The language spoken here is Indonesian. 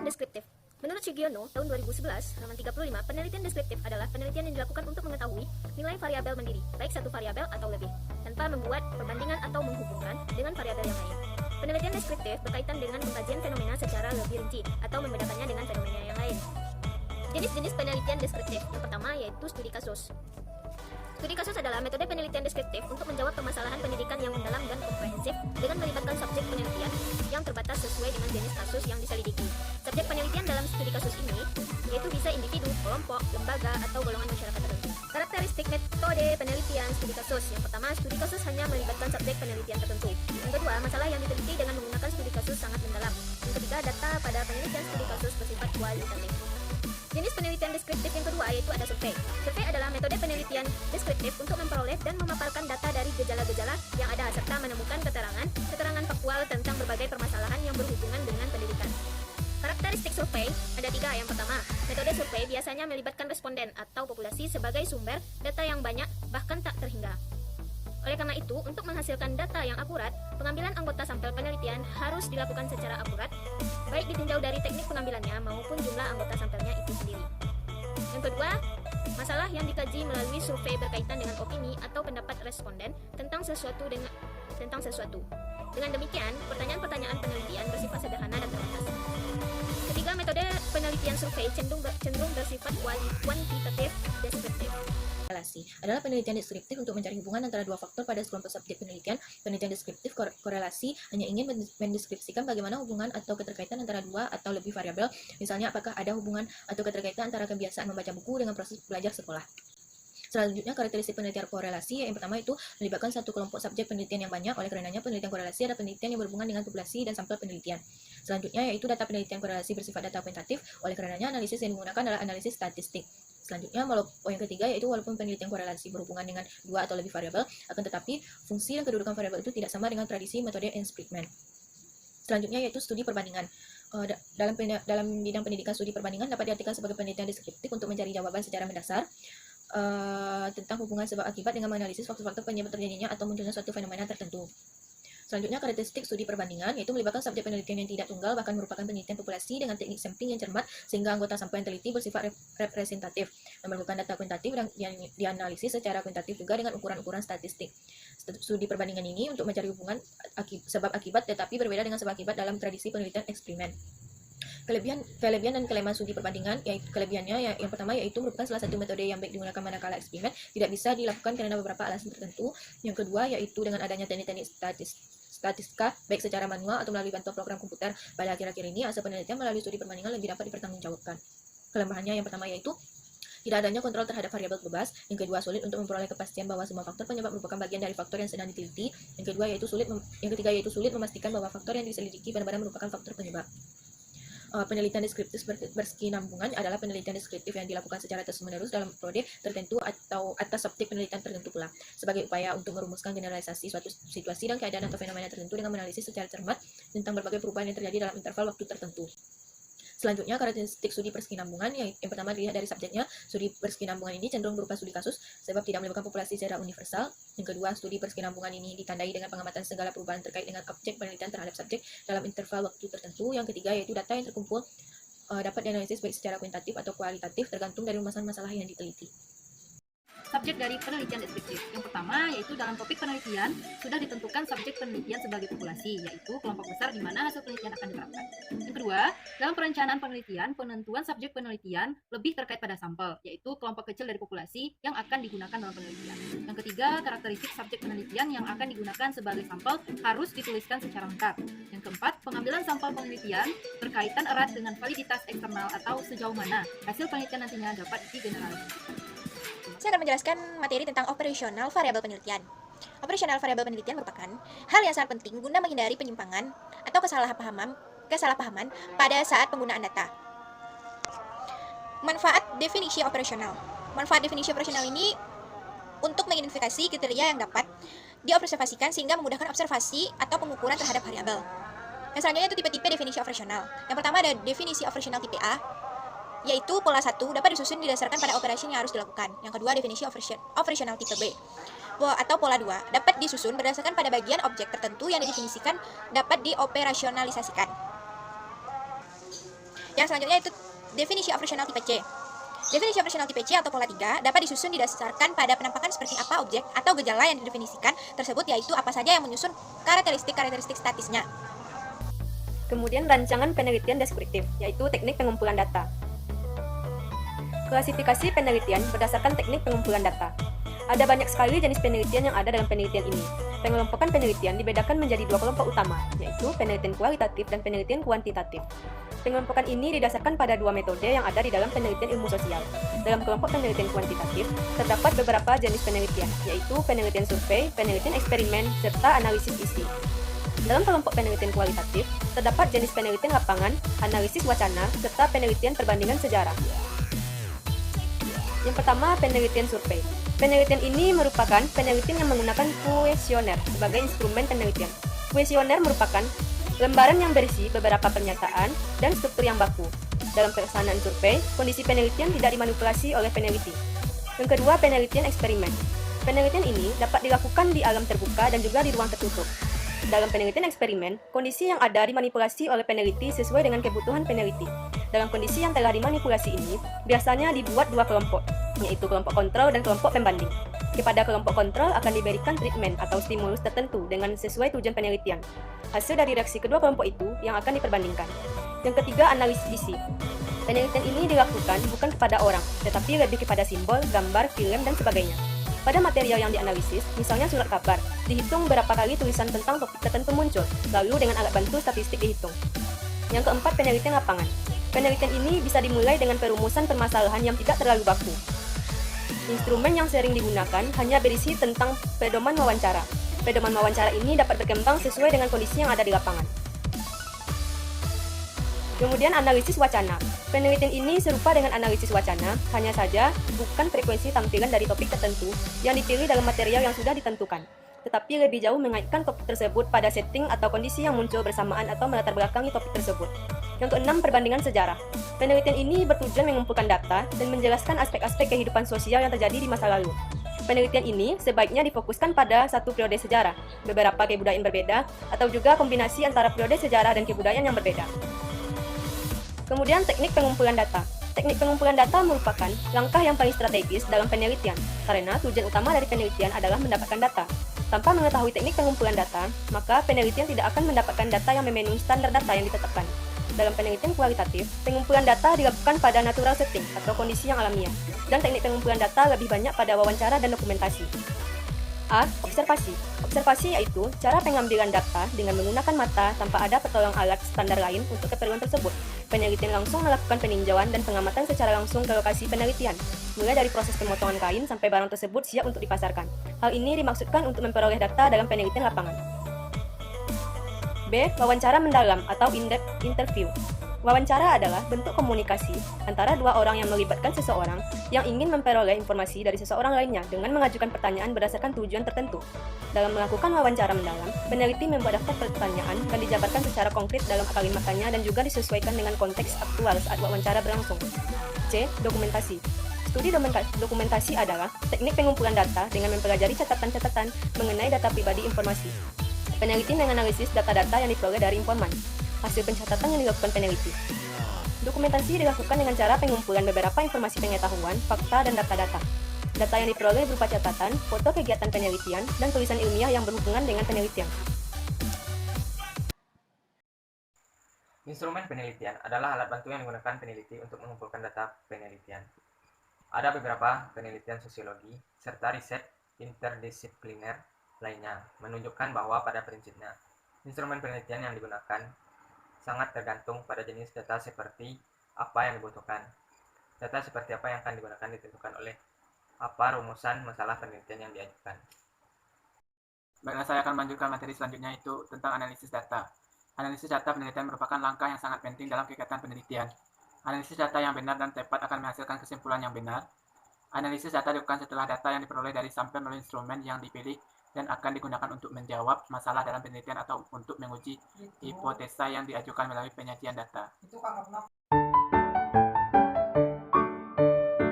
deskriptif. Menurut Sugiono, tahun 2011, halaman 35, penelitian deskriptif adalah penelitian yang dilakukan untuk mengetahui nilai variabel mandiri, baik satu variabel atau lebih, tanpa membuat perbandingan atau menghubungkan dengan variabel yang lain. Penelitian deskriptif berkaitan dengan pengkajian fenomena secara lebih rinci atau membedakannya dengan fenomena yang lain. Jenis-jenis penelitian deskriptif. Yang pertama yaitu studi kasus. Studi kasus adalah metode penelitian deskriptif untuk menjawab permasalahan pendidikan yang mendalam dan komprehensif dengan melibatkan subjek penelitian yang terbatas sesuai dengan jenis kasus yang diselidiki. Subjek penelitian dalam studi kasus ini yaitu bisa individu, kelompok, lembaga, atau golongan masyarakat tertentu. Karakteristik metode penelitian studi kasus. Yang pertama, studi kasus hanya melibatkan subjek penelitian tertentu. Yang kedua, masalah yang diteliti dengan menggunakan studi kasus sangat mendalam. Yang ketiga, data pada penelitian studi kasus bersifat kualitatif. Jenis penelitian deskriptif yang kedua yaitu ada survei. Survei adalah metode penelitian deskriptif untuk memperoleh dan memaparkan data dari gejala-gejala yang ada serta menemukan keterangan faktual tentang berbagai permasalahan yang berhubungan dengan pendidikan. Karakteristik survei ada 3. Yang pertama, metode survei biasanya melibatkan responden atau populasi sebagai sumber data yang banyak bahkan tak terhingga. Oleh karena itu, untuk menghasilkan data yang akurat, pengambilan anggota sampel penelitian harus dilakukan secara akurat, baik ditinjau dari teknik pengambilannya maupun jumlah anggota sampelnya itu sendiri. Yang kedua, masalah yang dikaji melalui survei berkaitan dengan opini atau pendapat responden tentang sesuatu. Dengan demikian, pertanyaan-pertanyaan penelitian bersifat sederhana dan terbatas. Ketiga, metode penelitian survei cenderung bersifat kuantitatif deskriptif. Korelasi adalah penelitian deskriptif untuk mencari hubungan antara dua faktor pada sekelompok subjek penelitian. Penelitian deskriptif korelasi hanya ingin mendeskripsikan bagaimana hubungan atau keterkaitan antara dua atau lebih variabel, misalnya apakah ada hubungan atau keterkaitan antara kebiasaan membaca buku dengan proses belajar sekolah. Selanjutnya, karakteristik penelitian korelasi yang pertama itu melibatkan satu kelompok subjek penelitian yang banyak. Oleh karenanya, penelitian korelasi adalah penelitian yang berhubungan dengan populasi dan sampel penelitian. Selanjutnya yaitu data penelitian korelasi bersifat data kuantitatif. Oleh karenanya, analisis yang digunakan adalah analisis statistik. Selanjutnya, poin ketiga yaitu walaupun penelitian korelasi berhubungan dengan dua atau lebih variabel, akan tetapi fungsi dan kedudukan variabel itu tidak sama dengan tradisi metode Enspritman. Selanjutnya yaitu studi perbandingan. Dalam bidang pendidikan, studi perbandingan dapat diartikan sebagai penelitian deskriptif untuk mencari jawaban secara mendasar tentang hubungan sebab akibat dengan menganalisis faktor-faktor penyebab terjadinya atau munculnya suatu fenomena tertentu. Selanjutnya, karakteristik studi perbandingan yaitu melibatkan subjek penelitian yang tidak tunggal, bahkan merupakan penelitian populasi dengan teknik sampling yang cermat sehingga anggota sampel yang teliti bersifat representatif. Memerlukan data kuantitatif dan dianalisis secara kuantitatif juga dengan ukuran-ukuran statistik. Studi perbandingan ini untuk mencari hubungan sebab akibat, tetapi berbeda dengan sebab akibat dalam tradisi penelitian eksperimen. Kelebihan dan kelemahan studi perbandingan, yaitu kelebihannya yang pertama yaitu merupakan salah satu metode yang baik digunakan manakala eksperimen tidak bisa dilakukan karena beberapa alasan tertentu. Yang kedua yaitu dengan adanya teknik-teknik statistika baik secara manual atau melalui bantuan program komputer. Pada akhir-akhir ini, hasil penelitian melalui studi perbandingan lebih dapat dipertanggungjawabkan. Kelemahannya yang pertama yaitu tidak adanya kontrol terhadap variabel bebas. Yang kedua, sulit untuk memperoleh kepastian bahwa semua faktor penyebab merupakan bagian dari faktor yang sedang diteliti. Yang ketiga yaitu sulit memastikan bahwa faktor yang diselidiki benar-benar merupakan faktor penyebab. Penelitian deskriptif berkesinambungan adalah penelitian deskriptif yang dilakukan secara terus-menerus dalam metode tertentu atau atas subjek penelitian tertentu pula, sebagai upaya untuk merumuskan generalisasi suatu situasi dan keadaan atau fenomena tertentu dengan menganalisis secara cermat tentang berbagai perubahan yang terjadi dalam interval waktu tertentu. Selanjutnya, karakteristik studi berkesinambungan yang pertama dilihat dari subjeknya. Studi berkesinambungan ini cenderung berupa studi kasus sebab tidak melibatkan populasi secara universal. Yang kedua, studi berkesinambungan ini ditandai dengan pengamatan segala perubahan terkait dengan objek penelitian terhadap subjek dalam interval waktu tertentu. Yang ketiga yaitu data yang terkumpul dapat dianalisis baik secara kuantitatif atau kualitatif tergantung dari masalah yang diteliti. Subjek dari penelitian deskriptif. Yang pertama yaitu dalam topik penelitian sudah ditentukan subjek penelitian sebagai populasi, yaitu kelompok besar di mana hasil penelitian akan diterapkan. Yang kedua, dalam perencanaan penelitian, penentuan subjek penelitian lebih terkait pada sampel, yaitu kelompok kecil dari populasi yang akan digunakan dalam penelitian. Yang ketiga, karakteristik subjek penelitian yang akan digunakan sebagai sampel harus dituliskan secara lengkap. Yang keempat, pengambilan sampel penelitian berkaitan erat dengan validitas eksternal atau sejauh mana hasil penelitian nantinya dapat digeneralisasikan. Saya akan menjelaskan materi tentang operasional variabel penelitian. Operasional variabel penelitian merupakan hal yang sangat penting guna menghindari penyimpangan atau kesalahpahaman pada saat penggunaan data. Manfaat definisi operasional. Manfaat definisi operasional ini untuk mengidentifikasi kriteria yang dapat diobservasikan sehingga memudahkan observasi atau pengukuran terhadap variabel. Yang selanjutnya itu tipe-tipe definisi operasional. Yang pertama ada definisi operasional tipe A, yaitu pola 1 dapat disusun didasarkan pada operasi yang harus dilakukan. Yang kedua, definisi operasional tipe B atau pola 2 dapat disusun berdasarkan pada bagian objek tertentu yang didefinisikan dapat dioperasionalisasikan. Yang selanjutnya itu definisi operasional tipe C. Definisi operasional tipe C atau pola 3 dapat disusun didasarkan pada penampakan seperti apa objek atau gejala yang didefinisikan tersebut, yaitu apa saja yang menyusun karakteristik statisnya. Kemudian rancangan penelitian deskriptif, yaitu teknik pengumpulan data. Klasifikasi penelitian berdasarkan teknik pengumpulan data. Ada banyak sekali jenis penelitian yang ada dalam penelitian ini. Pengelompokan penelitian dibedakan menjadi dua kelompok utama, yaitu penelitian kualitatif dan penelitian kuantitatif. Pengelompokan ini didasarkan pada dua metode yang ada di dalam penelitian ilmu sosial. Dalam kelompok penelitian kuantitatif, terdapat beberapa jenis penelitian, yaitu penelitian survei, penelitian eksperimen, serta analisis isi. Dalam kelompok penelitian kualitatif, terdapat jenis penelitian lapangan, analisis wacana, serta penelitian perbandingan sejarah. Yang pertama, penelitian survei. Penelitian ini merupakan penelitian yang menggunakan kuesioner sebagai instrumen penelitian. Kuesioner merupakan lembaran yang berisi beberapa pernyataan dan struktur yang baku. Dalam pelaksanaan survei, kondisi penelitian tidak dimanipulasi oleh peneliti. Yang kedua, penelitian eksperimen. Penelitian ini dapat dilakukan di alam terbuka dan juga di ruang tertutup. Dalam penelitian eksperimen, kondisi yang ada dimanipulasi oleh peneliti sesuai dengan kebutuhan peneliti. Dalam kondisi yang telah dimanipulasi ini, biasanya dibuat dua kelompok, yaitu kelompok kontrol dan kelompok pembanding. Kepada kelompok kontrol akan diberikan treatment atau stimulus tertentu dengan sesuai tujuan penelitian. Hasil dari reaksi kedua kelompok itu yang akan diperbandingkan. Yang ketiga, analisis isi. Penelitian ini dilakukan bukan kepada orang, tetapi lebih kepada simbol, gambar, film, dan sebagainya. Pada material yang dianalisis, misalnya surat kabar, dihitung berapa kali tulisan tentang topik tertentu muncul, lalu dengan alat bantu statistik dihitung. Yang keempat, penelitian lapangan. Penelitian ini bisa dimulai dengan perumusan permasalahan yang tidak terlalu baku. Instrumen yang sering digunakan hanya berisi tentang pedoman wawancara. Pedoman wawancara ini dapat berkembang sesuai dengan kondisi yang ada di lapangan. Kemudian analisis wacana. Penelitian ini serupa dengan analisis wacana, hanya saja bukan frekuensi tampilan dari topik tertentu yang dipilih dalam material yang sudah ditentukan, tetapi lebih jauh mengaitkan topik tersebut pada setting atau kondisi yang muncul bersamaan atau melatar belakangi topik tersebut. Yang keenam, perbandingan sejarah. Penelitian ini bertujuan mengumpulkan data dan menjelaskan aspek-aspek kehidupan sosial yang terjadi di masa lalu. Penelitian ini sebaiknya difokuskan pada satu periode sejarah, beberapa kebudayaan berbeda, atau juga kombinasi antara periode sejarah dan kebudayaan yang berbeda. Kemudian teknik pengumpulan data. Teknik pengumpulan data merupakan langkah yang paling strategis dalam penelitian, karena tujuan utama dari penelitian adalah mendapatkan data. Tanpa mengetahui teknik pengumpulan data, maka penelitian tidak akan mendapatkan data yang memenuhi standar data yang ditetapkan. Dalam penelitian kualitatif, pengumpulan data dilakukan pada natural setting atau kondisi yang alamiah, dan teknik pengumpulan data lebih banyak pada wawancara dan dokumentasi. A. Observasi. Observasi yaitu cara pengambilan data dengan menggunakan mata tanpa ada pertolongan alat standar lain untuk keperluan tersebut. Penelitian langsung melakukan peninjauan dan pengamatan secara langsung ke lokasi penelitian, mulai dari proses pemotongan kain sampai barang tersebut siap untuk dipasarkan. Hal ini dimaksudkan untuk memperoleh data dalam penelitian lapangan. B. Wawancara mendalam atau in-depth interview. Wawancara adalah bentuk komunikasi antara dua orang yang melibatkan seseorang yang ingin memperoleh informasi dari seseorang lainnya dengan mengajukan pertanyaan berdasarkan tujuan tertentu. Dalam melakukan wawancara mendalam, peneliti membuat daftar pertanyaan dan dijabarkan secara konkret dalam kalimatnya dan juga disesuaikan dengan konteks aktual saat wawancara berlangsung. C. Dokumentasi. Studi dokumentasi adalah teknik pengumpulan data dengan mempelajari catatan-catatan mengenai data pribadi informasi. Peneliti menganalisis data-data yang diperoleh dari informan. Hasil pencatatan yang dilakukan peneliti. Dokumentasi dilakukan dengan cara pengumpulan beberapa informasi pengetahuan, fakta, dan data-data. Data yang diperoleh berupa catatan, foto kegiatan penelitian, dan tulisan ilmiah yang berhubungan dengan penelitian. Instrumen penelitian adalah alat bantu yang digunakan peneliti untuk mengumpulkan data penelitian. Ada beberapa penelitian sosiologi serta riset interdisipliner lainnya menunjukkan bahwa pada prinsipnya instrumen penelitian yang digunakan sangat tergantung pada jenis data seperti apa yang dibutuhkan. Data seperti apa yang akan digunakan ditentukan oleh apa rumusan masalah penelitian yang diajukan. Baiklah, saya akan melanjutkan materi selanjutnya, yaitu tentang analisis data. Analisis data penelitian merupakan langkah yang sangat penting dalam kegiatan penelitian. Analisis data yang benar dan tepat akan menghasilkan kesimpulan yang benar. Analisis data dilakukan setelah data yang diperoleh dari sampel melalui instrumen yang dipilih dan akan digunakan untuk menjawab masalah dalam penelitian atau untuk menguji hipotesa yang diajukan melalui penyajian data.